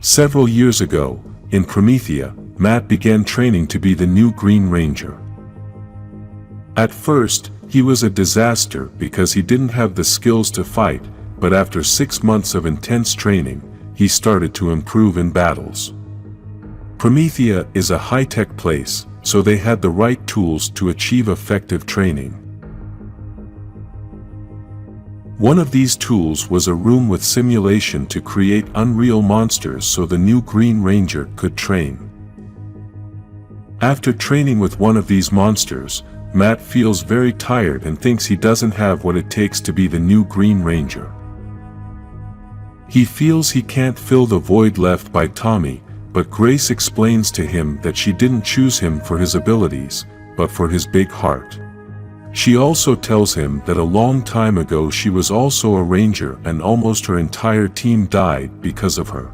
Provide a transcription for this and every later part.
Several years ago, in Promethea, Matt began training to be the new Green Ranger. At first, he was a disaster because he didn't have the skills to fight, but after 6 months of intense training, he started to improve in battles. Promethea is a high-tech place, so they had the right tools to achieve effective training. One of these tools was a room with simulation to create unreal monsters so the new Green Ranger could train. After training with one of these monsters, Matt feels very tired and thinks he doesn't have what it takes to be the new Green Ranger. He feels he can't fill the void left by Tommy, but Grace explains to him that she didn't choose him for his abilities, but for his big heart. She also tells him that a long time ago she was also a ranger and almost her entire team died because of her.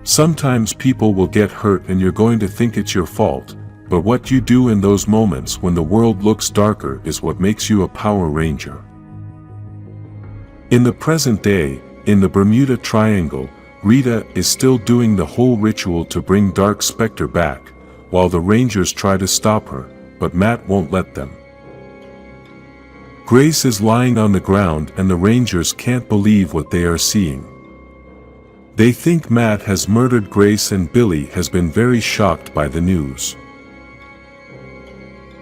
Sometimes people will get hurt and you're going to think it's your fault, but what you do in those moments when the world looks darker is what makes you a Power Ranger. In the present day, in the Bermuda Triangle, Rita is still doing the whole ritual to bring Dark Spectre back, while the Rangers try to stop her, but Matt won't let them. Grace is lying on the ground and the Rangers can't believe what they are seeing. They think Matt has murdered Grace and Billy has been very shocked by the news.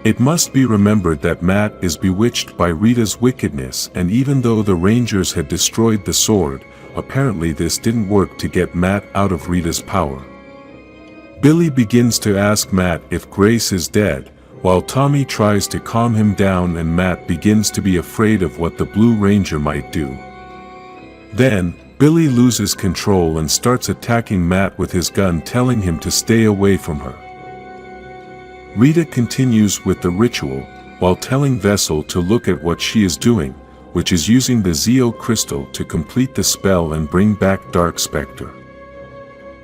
It must be remembered that Matt is bewitched by Rita's wickedness, and even though the Rangers had destroyed the sword, apparently this didn't work to get Matt out of Rita's power. Billy begins to ask Matt if Grace is dead, while Tommy tries to calm him down and Matt begins to be afraid of what the Blue Ranger might do. Then, Billy loses control and starts attacking Matt with his gun, telling him to stay away from her. Rita continues with the ritual, while telling Vessel to look at what she is doing, which is using the Zeo crystal to complete the spell and bring back Dark Spectre.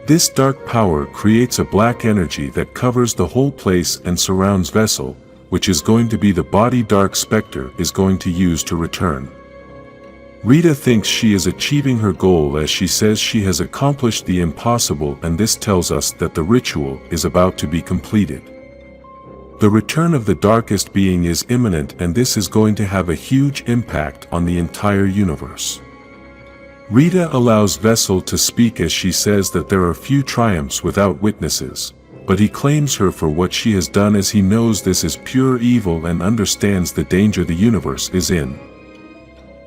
This dark power creates a black energy that covers the whole place and surrounds Vessel, which is going to be the body Dark Spectre is going to use to return. Rita thinks she is achieving her goal as she says she has accomplished the impossible, and this tells us that the ritual is about to be completed. The return of the darkest being is imminent, and this is going to have a huge impact on the entire universe. Rita allows Vessel to speak as she says that there are few triumphs without witnesses, but he claims her for what she has done as he knows this is pure evil and understands the danger the universe is in.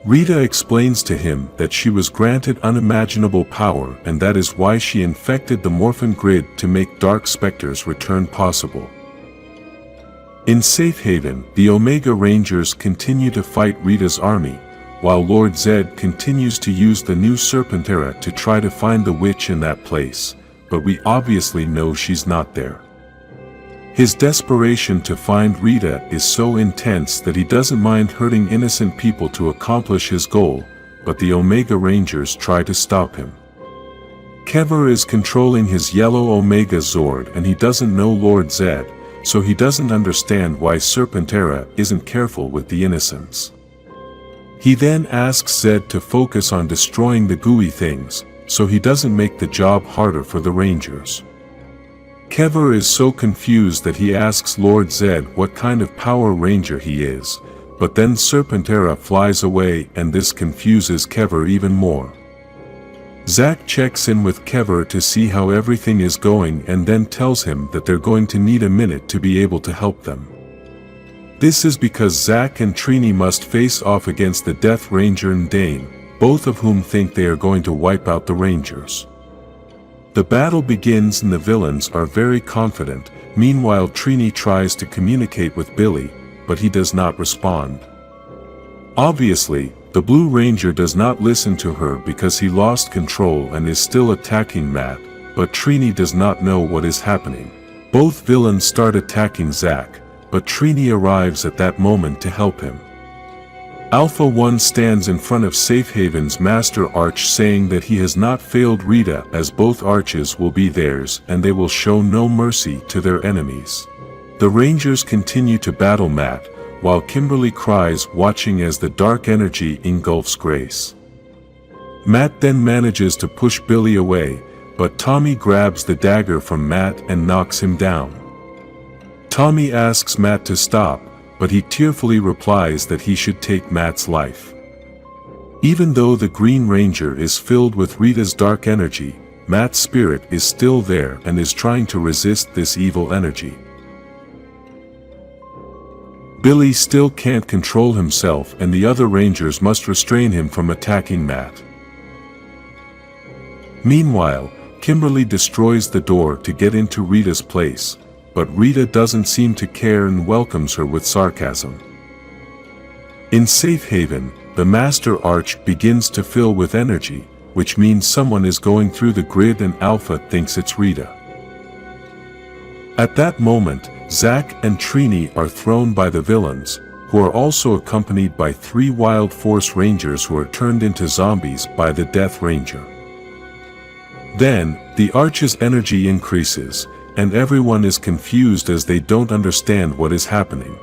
Rita explains to him that she was granted unimaginable power and that is why she infected the Morphin Grid to make Dark Specter's return possible. In Safe Haven, the Omega Rangers continue to fight Rita's army, while Lord Zed continues to use the new Serpentera to try to find the witch in that place, but we obviously know she's not there. His desperation to find Rita is so intense that he doesn't mind hurting innocent people to accomplish his goal, but the Omega Rangers try to stop him. Kever is controlling his yellow Omega Zord and he doesn't know Lord Zed, so he doesn't understand why Serpentera isn't careful with the innocents. He then asks Zed to focus on destroying the gooey things, so he doesn't make the job harder for the Rangers. Kever is so confused that he asks Lord Zed what kind of Power Ranger he is, but then Serpentera flies away and this confuses Kever even more. Zack checks in with Kever to see how everything is going and then tells him that they're going to need a minute to be able to help them. This is because Zack and Trini must face off against the Death Ranger and Dane, both of whom think they are going to wipe out the Rangers. The battle begins and the villains are very confident. Meanwhile, Trini tries to communicate with Billy, but he does not respond. Obviously, the Blue Ranger does not listen to her because he lost control and is still attacking Matt, but Trini does not know what is happening. Both villains start attacking Zack, but Trini arrives at that moment to help him. Alpha 1 stands in front of Safe Haven's Master Arch saying that he has not failed Rita as both arches will be theirs and they will show no mercy to their enemies. The Rangers continue to battle Matt, while Kimberly cries watching as the dark energy engulfs Grace. Matt then manages to push Billy away, but Tommy grabs the dagger from Matt and knocks him down. Tommy asks Matt to stop, but he tearfully replies that he should take Matt's life. Even though the Green Ranger is filled with Rita's dark energy, Matt's spirit is still there and is trying to resist this evil energy. Billy still can't control himself and the other Rangers must restrain him from attacking Matt. Meanwhile, Kimberly destroys the door to get into Rita's place, but Rita doesn't seem to care and welcomes her with sarcasm. In Safe Haven, the Master Arch begins to fill with energy, which means someone is going through the grid and Alpha thinks it's Rita. At that moment, Zack and Trini are thrown by the villains, who are also accompanied by 3 Wild Force Rangers who are turned into zombies by the Death Ranger. Then, the Arch's energy increases, and everyone is confused as they don't understand what is happening.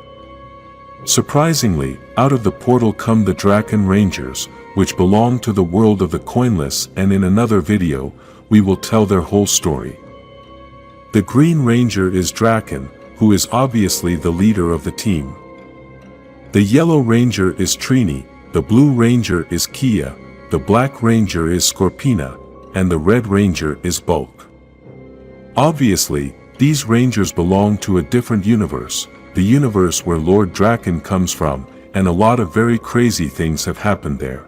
Surprisingly, out of the portal come the Drakkon Rangers, which belong to the world of the Coinless, and in another video, we will tell their whole story. The Green Ranger is Drakkon, who is obviously the leader of the team. The Yellow Ranger is Trini, the Blue Ranger is Kia, the Black Ranger is Scorpina, and the Red Ranger is Bulk. Obviously, these Rangers belong to a different universe, the universe where Lord Drakkon comes from, and a lot of very crazy things have happened there.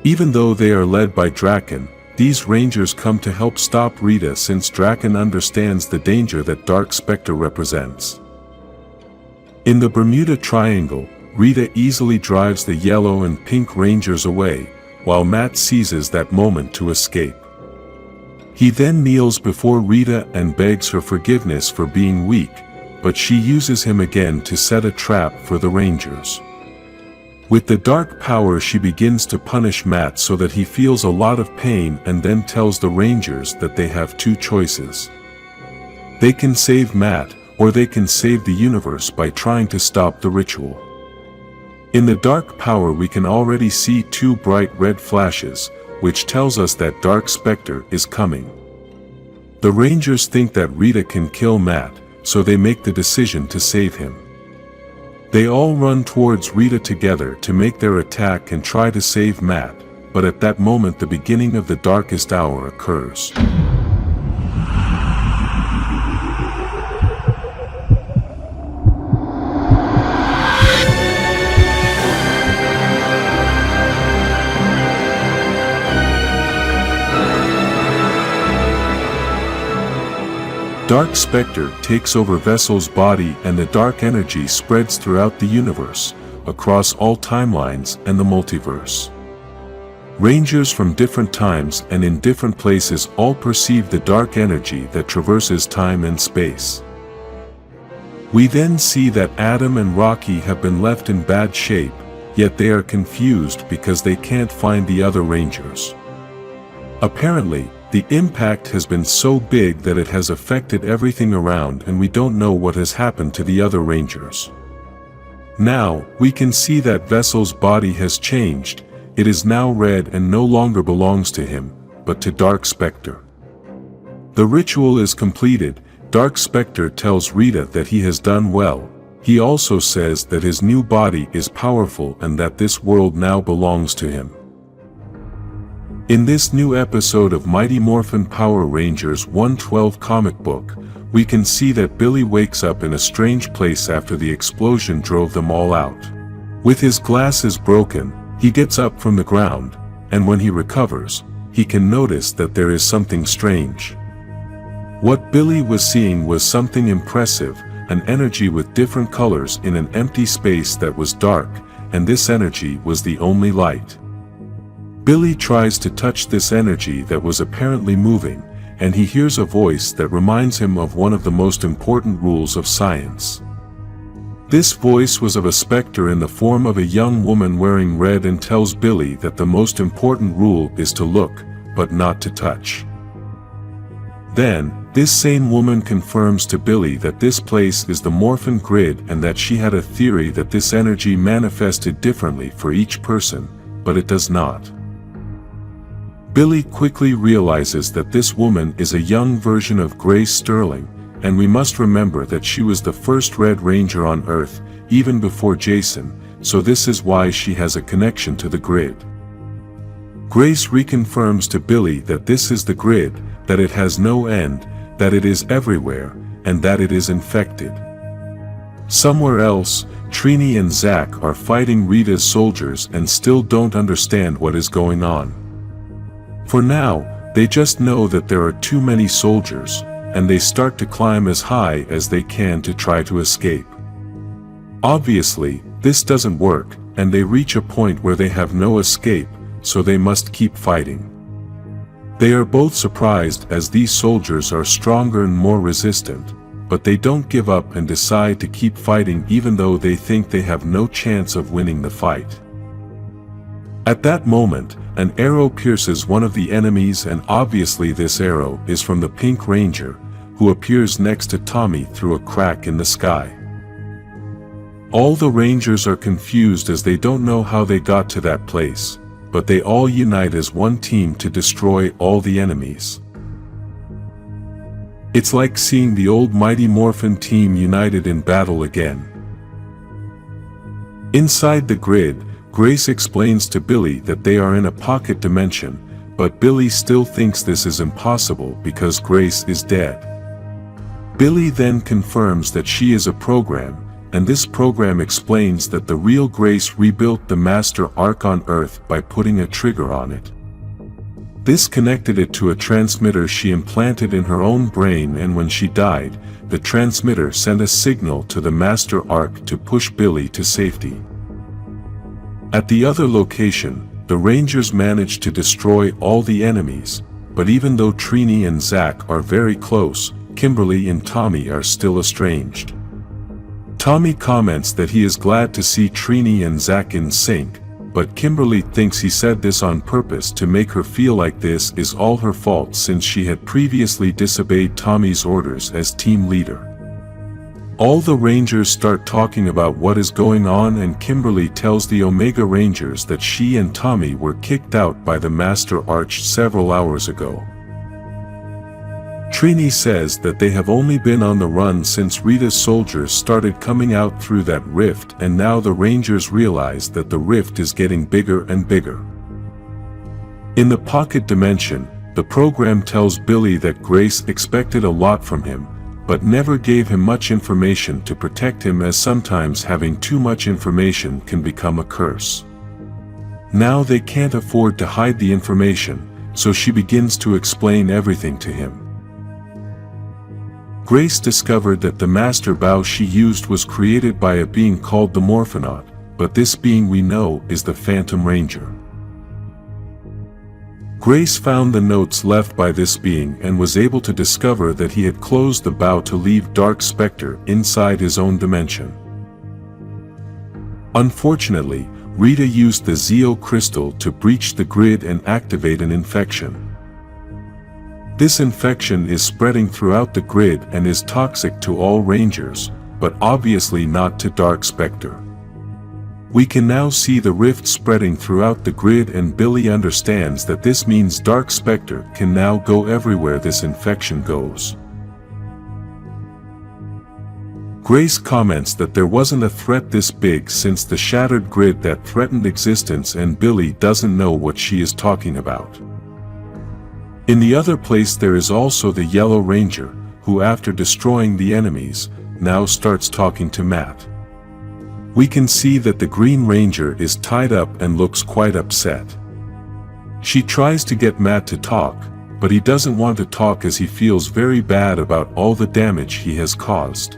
Even though they are led by Drakkon, these Rangers come to help stop Rita since Drakkon understands the danger that Dark Spectre represents. In the Bermuda Triangle, Rita easily drives the Yellow and Pink Rangers away, while Matt seizes that moment to escape. He then kneels before Rita and begs her forgiveness for being weak, but she uses him again to set a trap for the Rangers. With the dark power she begins to punish Matt so that he feels a lot of pain and then tells the Rangers that they have 2 choices. They can save Matt, or they can save the universe by trying to stop the ritual. In the dark power we can already see 2 bright red flashes, which tells us that Dark Spectre is coming. The Rangers think that Rita can kill Matt, so they make the decision to save him. They all run towards Rita together to make their attack and try to save Matt, but at that moment the beginning of the darkest hour occurs. Dark Spectre takes over Vessel's body and the dark energy spreads throughout the universe, across all timelines and the multiverse. Rangers from different times and in different places all perceive the dark energy that traverses time and space. We then see that Adam and Rocky have been left in bad shape, yet they are confused because they can't find the other Rangers. Apparently, the impact has been so big that it has affected everything around and we don't know what has happened to the other Rangers. Now, we can see that Vessel's body has changed, it is now red and no longer belongs to him, but to Dark Spectre. The ritual is completed, Dark Spectre tells Rita that he has done well, he also says that his new body is powerful and that this world now belongs to him. In this new episode of Mighty Morphin Power Rangers 112 comic book, we can see that Billy wakes up in a strange place after the explosion drove them all out. With his glasses broken, he gets up from the ground, and when he recovers, he can notice that there is something strange. What Billy was seeing was something impressive, an energy with different colors in an empty space that was dark, and this energy was the only light. Billy tries to touch this energy that was apparently moving, and he hears a voice that reminds him of one of the most important rules of science. This voice was of a specter in the form of a young woman wearing red and tells Billy that the most important rule is to look, but not to touch. Then, this same woman confirms to Billy that this place is the Morphin Grid and that she had a theory that this energy manifested differently for each person, but it does not. Billy quickly realizes that this woman is a young version of Grace Sterling, and we must remember that she was the first Red Ranger on Earth, even before Jason, so this is why she has a connection to the grid. Grace reconfirms to Billy that this is the grid, that it has no end, that it is everywhere, and that it is infected. Somewhere else, Trini and Zack are fighting Rita's soldiers and still don't understand what is going on. For now, they just know that there are too many soldiers, and they start to climb as high as they can to try to escape. Obviously, this doesn't work, and they reach a point where they have no escape, so they must keep fighting. They are both surprised as these soldiers are stronger and more resistant, but they don't give up and decide to keep fighting even though they think they have no chance of winning the fight. At that moment, an arrow pierces one of the enemies, and obviously this arrow is from the Pink Ranger, who appears next to Tommy through a crack in the sky. All the Rangers are confused as they don't know how they got to that place, but they all unite as one team to destroy all the enemies. It's like seeing the old Mighty Morphin team united in battle again. Inside the grid, Grace explains to Billy that they are in a pocket dimension, but Billy still thinks this is impossible because Grace is dead. Billy then confirms that she is a program, and this program explains that the real Grace rebuilt the Master Ark on Earth by putting a trigger on it. This connected it to a transmitter she implanted in her own brain, and when she died, the transmitter sent a signal to the Master Ark to push Billy to safety. At the other location, the Rangers managed to destroy all the enemies, but even though Trini and Zack are very close, Kimberly and Tommy are still estranged. Tommy comments that he is glad to see Trini and Zack in sync, but Kimberly thinks he said this on purpose to make her feel like this is all her fault since she had previously disobeyed Tommy's orders as team leader. All the Rangers start talking about what is going on, and Kimberly tells the Omega Rangers that she and Tommy were kicked out by the Master Arch several hours ago. Trini says that they have only been on the run since Rita's soldiers started coming out through that rift, and now the Rangers realize that the rift is getting bigger and bigger. In the pocket dimension, the program tells Billy that Grace expected a lot from him, but never gave him much information to protect him, as sometimes having too much information can become a curse. Now they can't afford to hide the information, so she begins to explain everything to him. Grace discovered that the master bow she used was created by a being called the Morphinaut, but this being we know is the Phantom Ranger. Grace found the notes left by this being and was able to discover that he had closed the bow to leave Dark Specter inside his own dimension. Unfortunately, Rita used the Zeo crystal to breach the grid and activate an infection. This infection is spreading throughout the grid and is toxic to all Rangers, but obviously not to Dark Specter. We can now see the rift spreading throughout the grid, and Billy understands that this means Dark Specter can now go everywhere this infection goes. Grace comments that there wasn't a threat this big since the shattered grid that threatened existence, and Billy doesn't know what she is talking about. In the other place there is also the Yellow Ranger, who after destroying the enemies, now starts talking to Matt. We can see that the Green Ranger is tied up and looks quite upset. She tries to get Matt to talk, but he doesn't want to talk as he feels very bad about all the damage he has caused.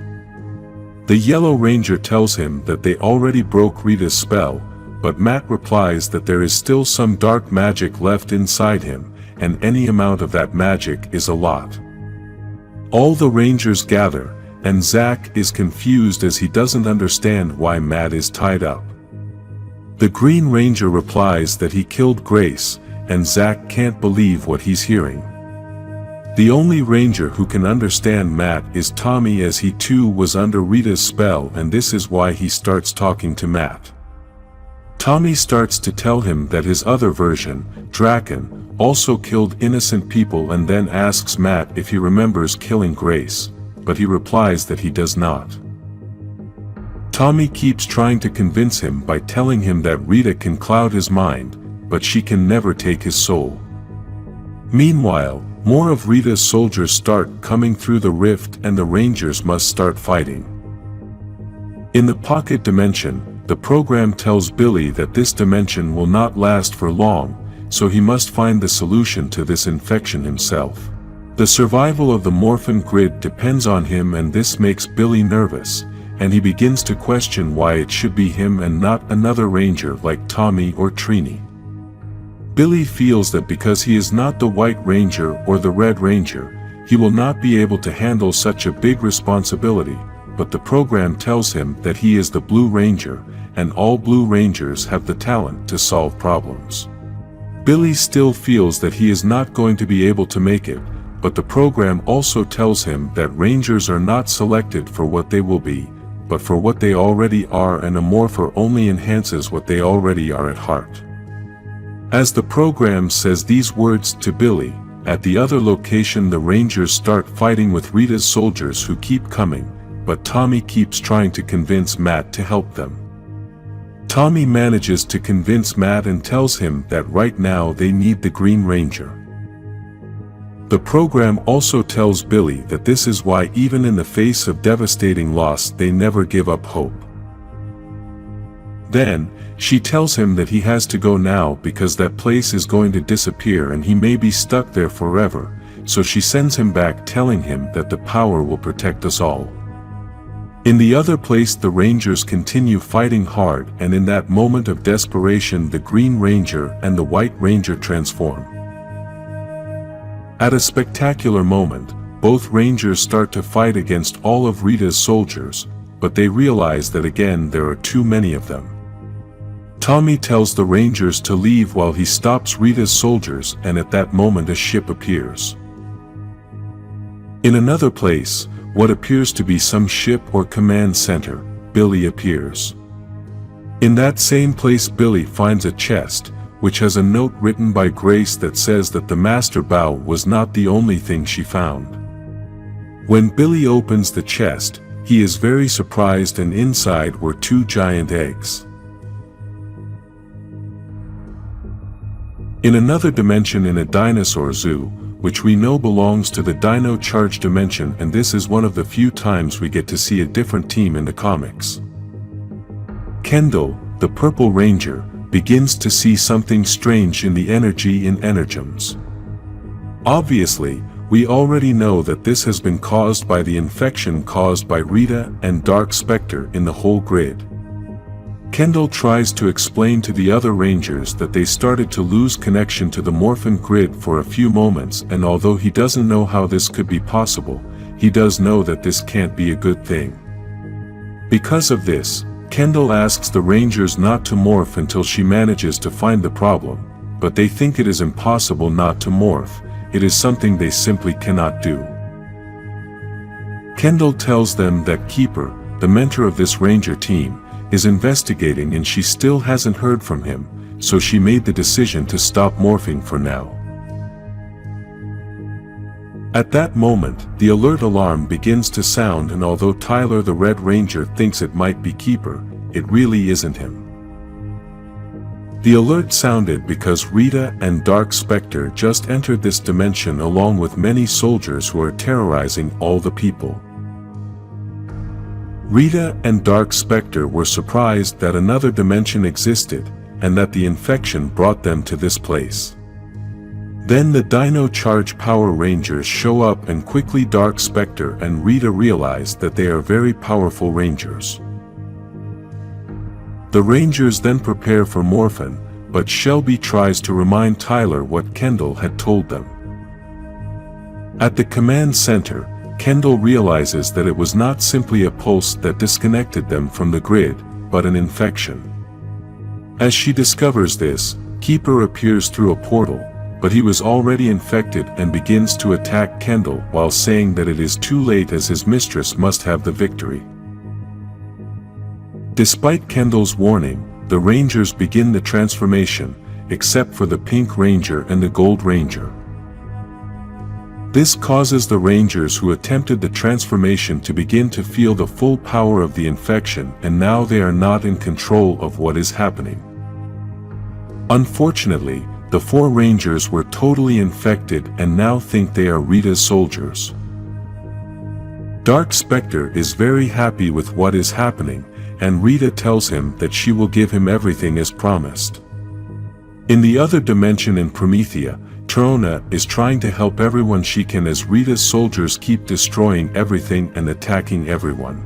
The Yellow Ranger tells him that they already broke Rita's spell, but Matt replies that there is still some dark magic left inside him, and any amount of that magic is a lot. All the Rangers gather, and Zack is confused as he doesn't understand why Matt is tied up. The Green Ranger replies that he killed Grace, and Zack can't believe what he's hearing. The only Ranger who can understand Matt is Tommy, as he too was under Rita's spell, and this is why he starts talking to Matt. Tommy starts to tell him that his other version, Drakkon, also killed innocent people and then asks Matt if he remembers killing Grace, but he replies that he does not. Tommy keeps trying to convince him by telling him that Rita can cloud his mind, but she can never take his soul. Meanwhile, more of Rita's soldiers start coming through the rift and the Rangers must start fighting. In the pocket dimension, the program tells Billy that this dimension will not last for long, so he must find the solution to this infection himself. The survival of the Morphin Grid depends on him, and this makes Billy nervous, and he begins to question why it should be him and not another Ranger like Tommy or Trini. Billy feels that because he is not the White Ranger or the Red Ranger, he will not be able to handle such a big responsibility, but the program tells him that he is the Blue Ranger, and all Blue Rangers have the talent to solve problems. Billy still feels that he is not going to be able to make it, but the program also tells him that Rangers are not selected for what they will be, but for what they already are, and a morpher only enhances what they already are at heart. As the program says these words to Billy, at the other location the Rangers start fighting with Rita's soldiers who keep coming, but Tommy keeps trying to convince Matt to help them. Tommy manages to convince Matt and tells him that right now they need the Green Ranger. The program also tells Billy that this is why even in the face of devastating loss they never give up hope. Then, she tells him that he has to go now because that place is going to disappear and he may be stuck there forever, so she sends him back telling him that the power will protect us all. In the other place the Rangers continue fighting hard, and in that moment of desperation the Green Ranger and the White Ranger transform. At a spectacular moment, both Rangers start to fight against all of Rita's soldiers, but they realize that again there are too many of them. Tommy tells the Rangers to leave while he stops Rita's soldiers, and at that moment a ship appears. In another place, what appears to be some ship or command center, Billy appears. In that same place Billy finds a chest, which has a note written by Grace that says that the Master Bow was not the only thing she found. When Billy opens the chest, he is very surprised, and inside were 2 giant eggs. In another dimension, in a dinosaur zoo, which we know belongs to the Dino Charge dimension, and this is one of the few times we get to see a different team in the comics. Kendall, the Purple Ranger, begins to see something strange in the energy in Energems. Obviously, we already know that this has been caused by the infection caused by Rita and Dark Specter in the whole grid. Kendall tries to explain to the other Rangers that they started to lose connection to the Morphin Grid for a few moments, and although he doesn't know how this could be possible, he does know that this can't be a good thing. Because of this, Kendall asks the Rangers not to morph until she manages to find the problem, but they think it is impossible not to morph. It is something they simply cannot do. Kendall tells them that Keeper, the mentor of this Ranger team, is investigating and she still hasn't heard from him, so she made the decision to stop morphing for now. At that moment, the alert alarm begins to sound, and although Tyler the Red Ranger thinks it might be Keeper, it really isn't him. The alert sounded because Rita and Dark Spectre just entered this dimension along with many soldiers who are terrorizing all the people. Rita and Dark Spectre were surprised that another dimension existed, and that the infection brought them to this place. Then the Dino Charge Power Rangers show up, and quickly Dark Spectre and Rita realize that they are very powerful Rangers. The Rangers then prepare for Morphin, but Shelby tries to remind Tyler what Kendall had told them. At the command center, Kendall realizes that it was not simply a pulse that disconnected them from the grid, but an infection. As she discovers this, Keeper appears through a portal, but he was already infected and begins to attack Kendall while saying that it is too late as his mistress must have the victory. Despite Kendall's warning, the Rangers begin the transformation, except for the Pink Ranger and the Gold Ranger. This causes the Rangers who attempted the transformation to begin to feel the full power of the infection, and now they are not in control of what is happening. Unfortunately, the 4 Rangers were totally infected and now think they are Rita's soldiers. Dark Spectre is very happy with what is happening, and Rita tells him that she will give him everything as promised. In the other dimension in Promethea, Trona is trying to help everyone she can as Rita's soldiers keep destroying everything and attacking everyone.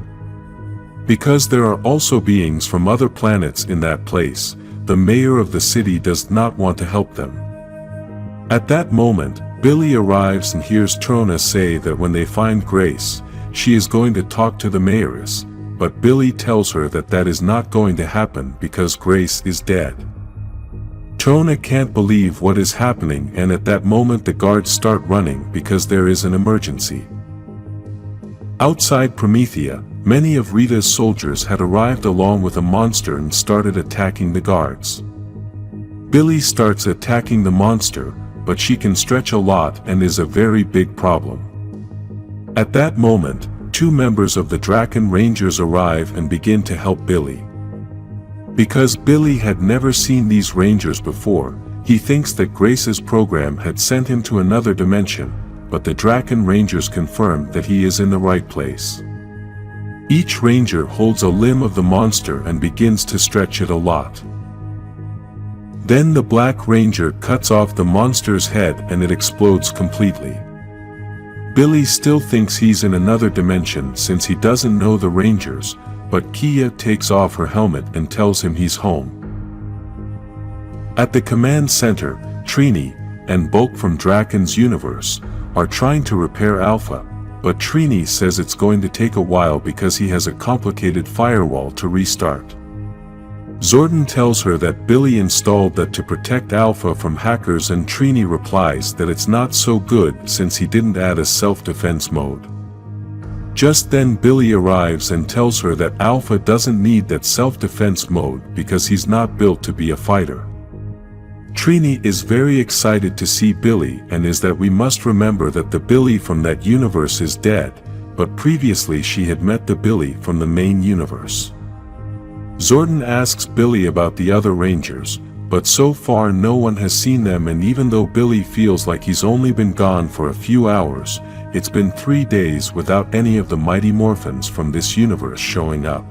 Because there are also beings from other planets in that place, the mayor of the city does not want to help them. At that moment, Billy arrives and hears Trona say that when they find Grace, she is going to talk to the mayoress, but Billy tells her that that is not going to happen because Grace is dead. Trona can't believe what is happening, and at that moment the guards start running because there is an emergency. Outside Promethea, many of Rita's soldiers had arrived along with a monster and started attacking the guards. Billy starts attacking the monster, but she can stretch a lot and is a very big problem. At that moment, 2 members of the Drakkon Rangers arrive and begin to help Billy. Because Billy had never seen these Rangers before, he thinks that Grace's program had sent him to another dimension, but the Drakkon Rangers confirm that he is in the right place. Each Ranger holds a limb of the monster and begins to stretch it a lot. Then the Black Ranger cuts off the monster's head and it explodes completely. Billy still thinks he's in another dimension since he doesn't know the Rangers, but Kia takes off her helmet and tells him he's home. At the command center, Trini and Bulk from Drakkon's universe are trying to repair Alpha, but Trini says it's going to take a while because he has a complicated firewall to restart. Zordon tells her that Billy installed that to protect Alpha from hackers, and Trini replies that it's not so good since he didn't add a self-defense mode. Just then Billy arrives and tells her that Alpha doesn't need that self-defense mode because he's not built to be a fighter. Trini is very excited to see Billy and is that we must remember that the Billy from that universe is dead, but previously she had met the Billy from the main universe. Zordon asks Billy about the other Rangers, but so far no one has seen them, and even though Billy feels like he's only been gone for a few hours, it's been 3 days without any of the mighty Morphins from this universe showing up.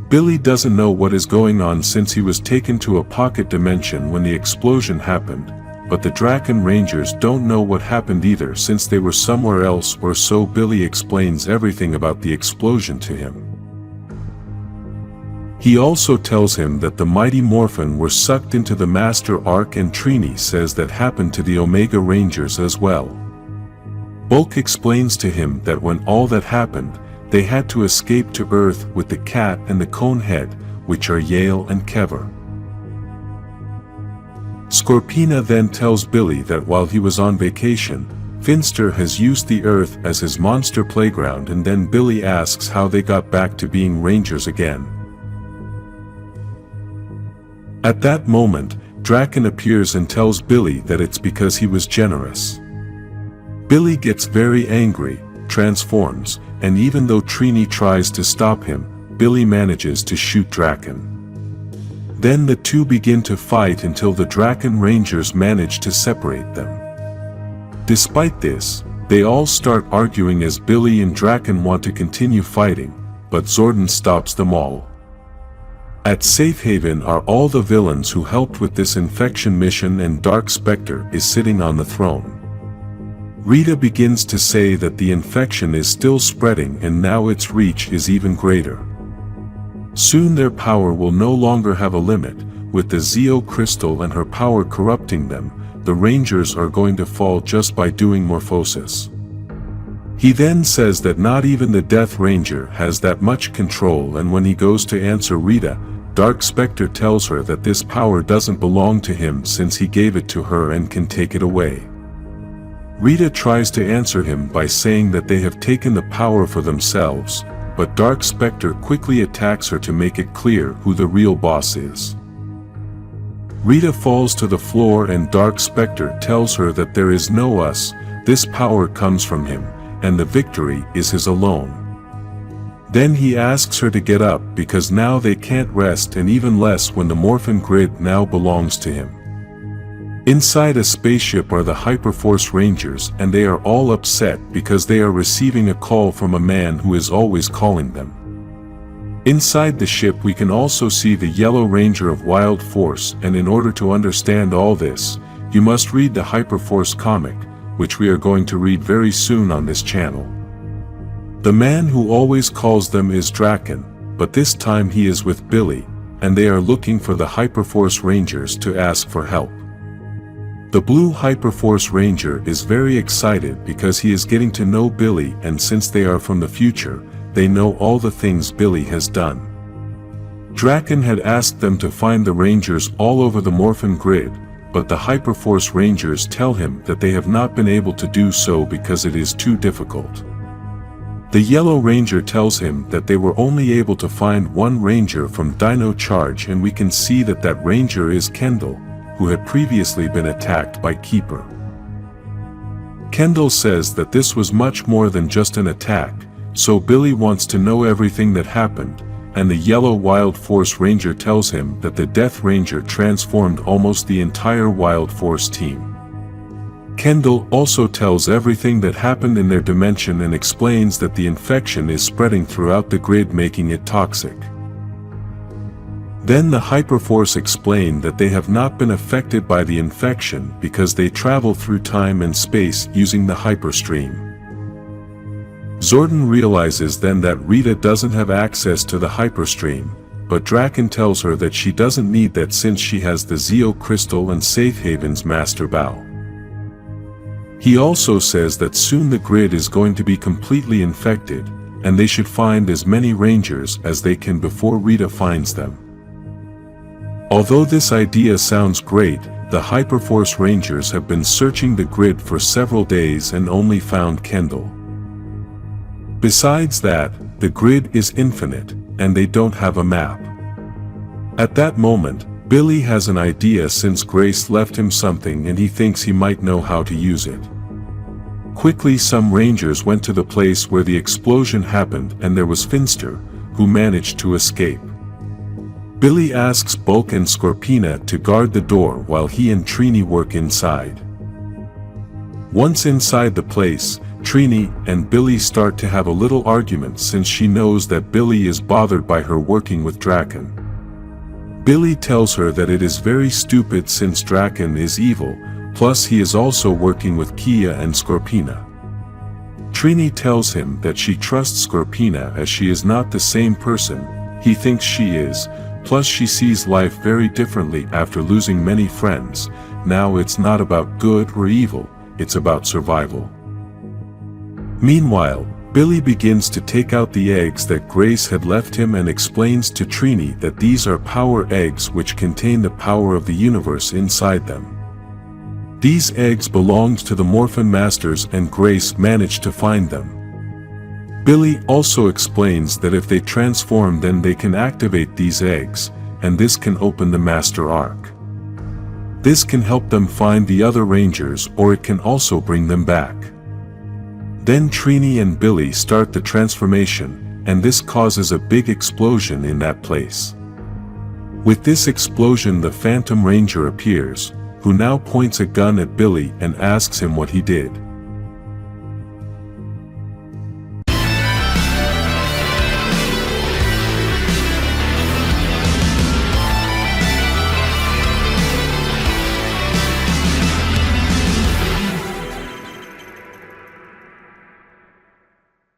Billy doesn't know what is going on since he was taken to a pocket dimension when the explosion happened, but the Drakkon Rangers don't know what happened either since they were somewhere else, or so Billy explains everything about the explosion to him. He also tells him that the mighty Morphin were sucked into the Master Arc, and Trini says that happened to the Omega Rangers as well. Bulk explains to him that when all that happened, they had to escape to Earth with the cat and the Conehead, which are Yale and Kever. Scorpina then tells Billy that while he was on vacation, Finster has used the Earth as his monster playground, and then Billy asks how they got back to being Rangers again. At that moment, Drakkon appears and tells Billy that it's because he was generous. Billy gets very angry, transforms, and even though Trini tries to stop him, Billy manages to shoot Drakkon. Then the two begin to fight until the Drakkon Rangers manage to separate them. Despite this, they all start arguing as Billy and Drakkon want to continue fighting, but Zordon stops them all. At Safe Haven are all the villains who helped with this infection mission, and Dark Spectre is sitting on the throne. Rita begins to say that the infection is still spreading and now its reach is even greater. Soon their power will no longer have a limit, with the Zeo crystal and her power corrupting them. The Rangers are going to fall just by doing morphosis. He then says that not even the Death Ranger has that much control, and when he goes to answer Rita, Dark Spectre tells her that this power doesn't belong to him since he gave it to her and can take it away. Rita tries to answer him by saying that they have taken the power for themselves, but Dark Spectre quickly attacks her to make it clear who the real boss is. Rita falls to the floor and Dark Spectre tells her that there is no us, this power comes from him, and the victory is his alone. Then he asks her to get up because now they can't rest, and even less when the Morphin Grid now belongs to him. Inside a spaceship are the Hyperforce Rangers, and they are all upset because they are receiving a call from a man who is always calling them. Inside the ship we can also see the Yellow Ranger of Wild Force, and in order to understand all this, you must read the Hyperforce comic, which we are going to read very soon on this channel. The man who always calls them is Drakkon, but this time he is with Billy, and they are looking for the Hyperforce Rangers to ask for help. The blue Hyperforce Ranger is very excited because he is getting to know Billy, and since they are from the future, they know all the things Billy has done. Drakkon had asked them to find the Rangers all over the Morphin Grid, but the Hyperforce Rangers tell him that they have not been able to do so because it is too difficult. The Yellow Ranger tells him that they were only able to find one Ranger from Dino Charge, and we can see that that Ranger is Kendall, who had previously been attacked by Keeper. Kendall says that this was much more than just an attack, so Billy wants to know everything that happened, and the Yellow Wild Force Ranger tells him that the Death Ranger transformed almost the entire Wild Force team. Kendall also tells everything that happened in their dimension and explains that the infection is spreading throughout the grid, making it toxic. Then the Hyperforce explain that they have not been affected by the infection because they travel through time and space using the hyperstream. Zordon realizes then that Rita doesn't have access to the hyperstream, but Drakkon tells her that she doesn't need that since she has the Zeo Crystal and Safe Haven's Master Bow. He also says that soon the grid is going to be completely infected, and they should find as many Rangers as they can before Rita finds them. Although this idea sounds great, the Hyperforce Rangers have been searching the grid for several days and only found Kendall. Besides that, the grid is infinite, and they don't have a map. At that moment, Billy has an idea since Grace left him something and he thinks he might know how to use it. Quickly some Rangers went to the place where the explosion happened, and there was Finster, who managed to escape. Billy asks Bulk and Scorpina to guard the door while he and Trini work inside. Once inside the place, Trini and Billy start to have a little argument since she knows that Billy is bothered by her working with Drakkon. Billy tells her that it is very stupid since Drakkon is evil, plus he is also working with Kia and Scorpina. Trini tells him that she trusts Scorpina as she is not the same person he thinks she is, plus she sees life very differently after losing many friends. Now it's not about good or evil, it's about survival. Meanwhile, Billy begins to take out the eggs that Grace had left him and explains to Trini that these are power eggs which contain the power of the universe inside them. These eggs belonged to the Morphin Masters and Grace managed to find them. Billy also explains that if they transform then they can activate these eggs, and this can open the Master Arc. This can help them find the other Rangers, or it can also bring them back. Then Trini and Billy start the transformation, and this causes a big explosion in that place. With this explosion the Phantom Ranger appears, who now points a gun at Billy and asks him what he did.